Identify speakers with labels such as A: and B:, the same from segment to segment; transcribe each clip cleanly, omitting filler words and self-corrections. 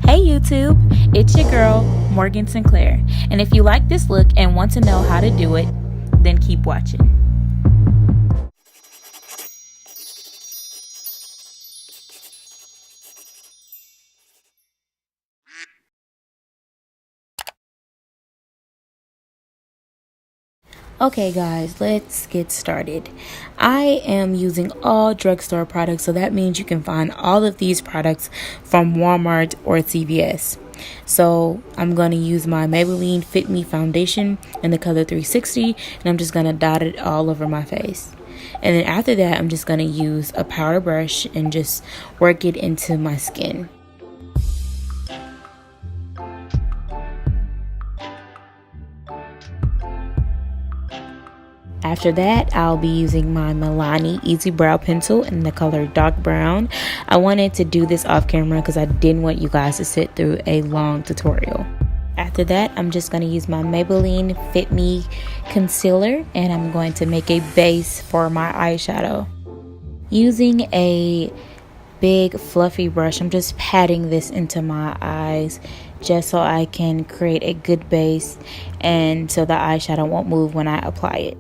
A: Hey YouTube, it's your girl, Morgan Sinclaire. And if you like this look and want to know how to do it, then keep watching. Okay guys, let's get started. I am using all drugstore products, so that means you can find all of these products from Walmart or CVS. So I'm going to use my Maybelline Fit Me foundation in the color 360, and I'm just going to dot it all over my face. And then after that, I'm just going to use a powder brush and just work it into my skin. After that, I'll be using my Milani Easy Brow Pencil in the color dark brown. I wanted to do this off camera because I didn't want you guys to sit through a long tutorial. After that, I'm just going to use my Maybelline Fit Me Concealer, and I'm going to make a base for my eyeshadow. Using a big fluffy brush, I'm just patting this into my eyes just so I can create a good base and so the eyeshadow won't move when I apply it.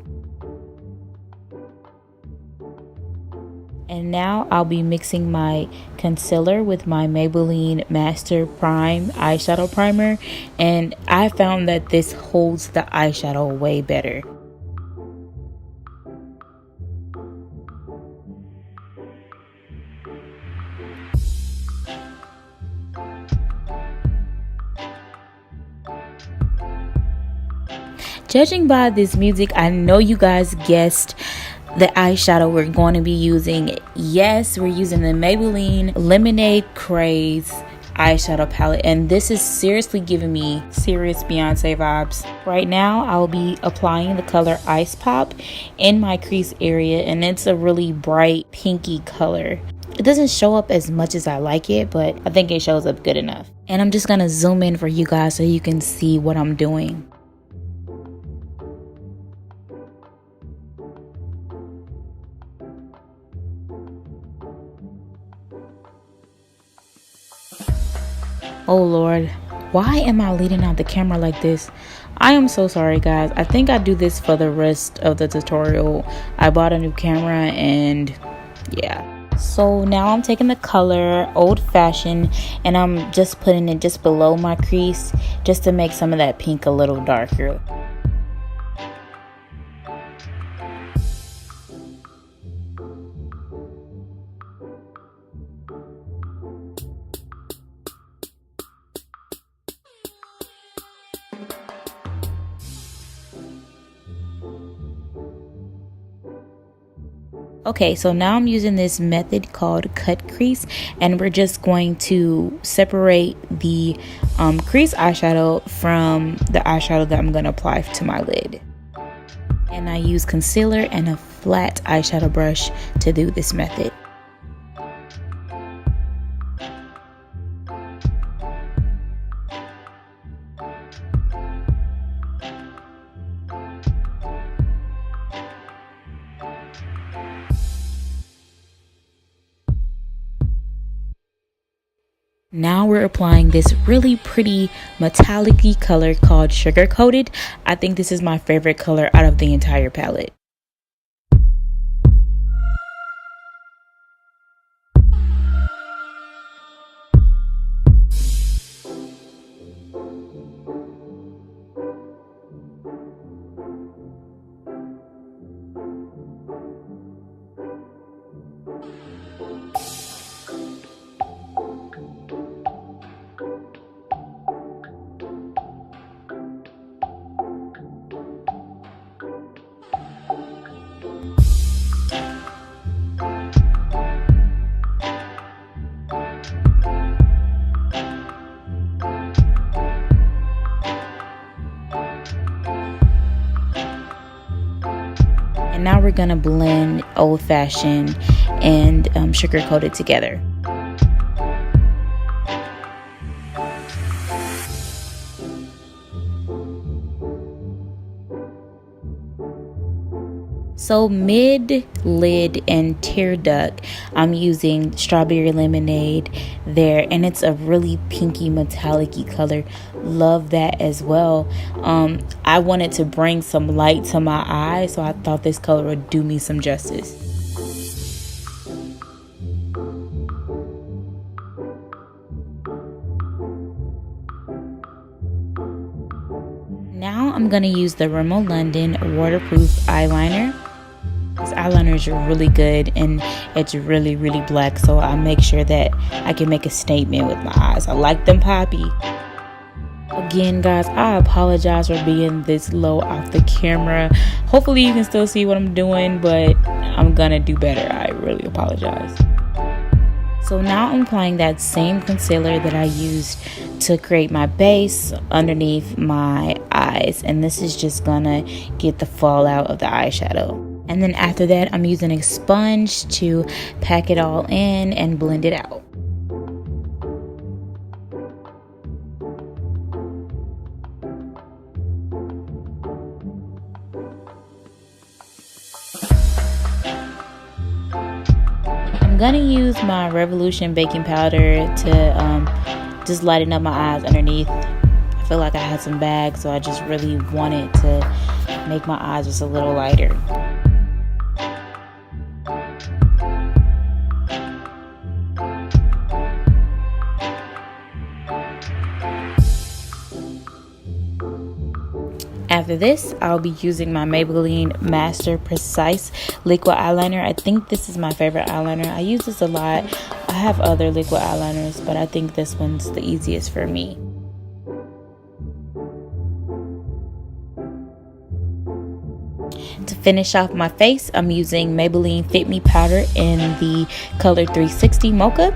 A: And now I'll be mixing my concealer with my Maybelline Masterprime eyeshadow primer, and I found that this holds the eyeshadow way better. Judging by this music, I know you guys guessed the eyeshadow we're going to be using. Yes, we're using the Maybelline Lemonade Craze eyeshadow palette, and this is seriously giving me serious Beyonce vibes. Right now, I'll be applying the color Ice Pop in my crease area, and it's a really bright pinky color. It doesn't show up as much as I like it, but I think it shows up good enough. And I'm just going to zoom in for you guys so you can see what I'm doing. Oh Lord, why am I leading out the camera like this? I am so sorry guys. I think I do this for the rest of the tutorial. I bought a new camera and yeah. So now I'm taking the color Old Fashioned and I'm just putting it just below my crease just to make some of that pink a little darker. Okay, so now I'm using this method called cut crease, and we're just going to separate the crease eyeshadow from the eyeshadow that I'm going to apply to my lid. And I use concealer and a flat eyeshadow brush to do this method. Now we're applying this really pretty metallic-y color called Sugar Coated. I think this is my favorite color out of the entire palette. And now we're gonna blend Old Fashioned and Sugar Coated together. So mid, lid, and tear duct, I'm using Strawberry Lemonade there, and it's a really pinky metallic-y color. Love that as well. I wanted to bring some light to my eye, so I thought this color would do me some justice. Now I'm going to use the Rimmel London waterproof eyeliner. This eyeliner is really good and it's really black, so I make sure that I can make a statement with my eyes. I like them poppy. Again, guys, I apologize for being this low off the camera. Hopefully you can still see what I'm doing, but I'm gonna do better. I really apologize. So now I'm applying that same concealer that I used to create my base underneath my eyes, and this is just gonna get the fallout of the eyeshadow. And then after that, I'm using a sponge to pack it all in and blend it out. I'm gonna use my Revolution baking powder to just lighten up my eyes underneath. I feel like I had some bags, so I just really wanted to make my eyes just a little lighter. After this, I'll be using my Maybelline Master Precise liquid eyeliner. I think this is my favorite eyeliner. I use this a lot. I have other liquid eyeliners, but I think this one's the easiest for me. To finish off my face, I'm using Maybelline Fit Me powder in the color 360 Mocha.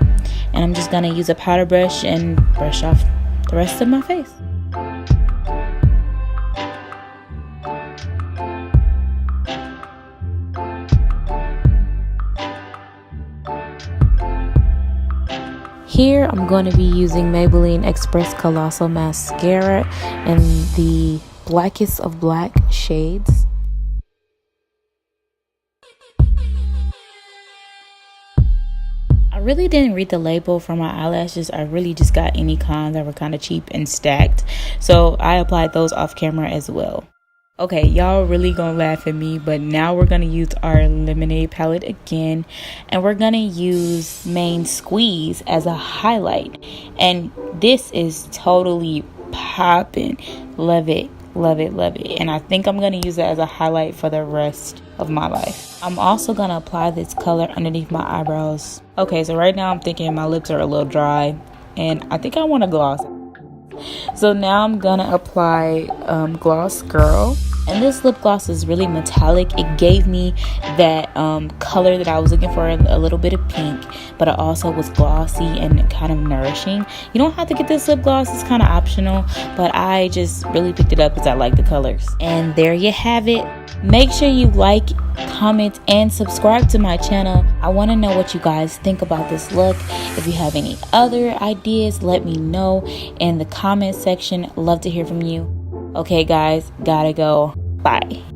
A: And I'm just going to use a powder brush and brush off the rest of my face. Here I'm going to be using Maybelline Express Colossal Mascara in the blackest of black shades. I really didn't read the label for my eyelashes. I really just got any kind that were kind of cheap and stacked. So I applied those off camera as well. Okay, y'all really gonna laugh at me, but now we're gonna use our lemonade palette again, and we're gonna use Main Squeeze as a highlight, and this is totally popping. Love it, love it, love it. And I think I'm gonna use it as a highlight for the rest of my life. I'm also gonna apply this color underneath my eyebrows. Okay, so right now I'm thinking my lips are a little dry, and I think I want to gloss. So now I'm gonna apply Gloss Girl, and this lip gloss is really metallic. It gave me that color that I was looking for, a little bit of pink, but it also was glossy and kind of nourishing. You don't have to get this lip gloss, it's kind of optional, but I just really picked it up because I like the colors. And there you have it. Make sure you like, comment, and subscribe to my channel. I want to know what you guys think about this look. If you have any other ideas, let me know in the comment section. Love to hear from you. Okay guys, gotta go. Bye.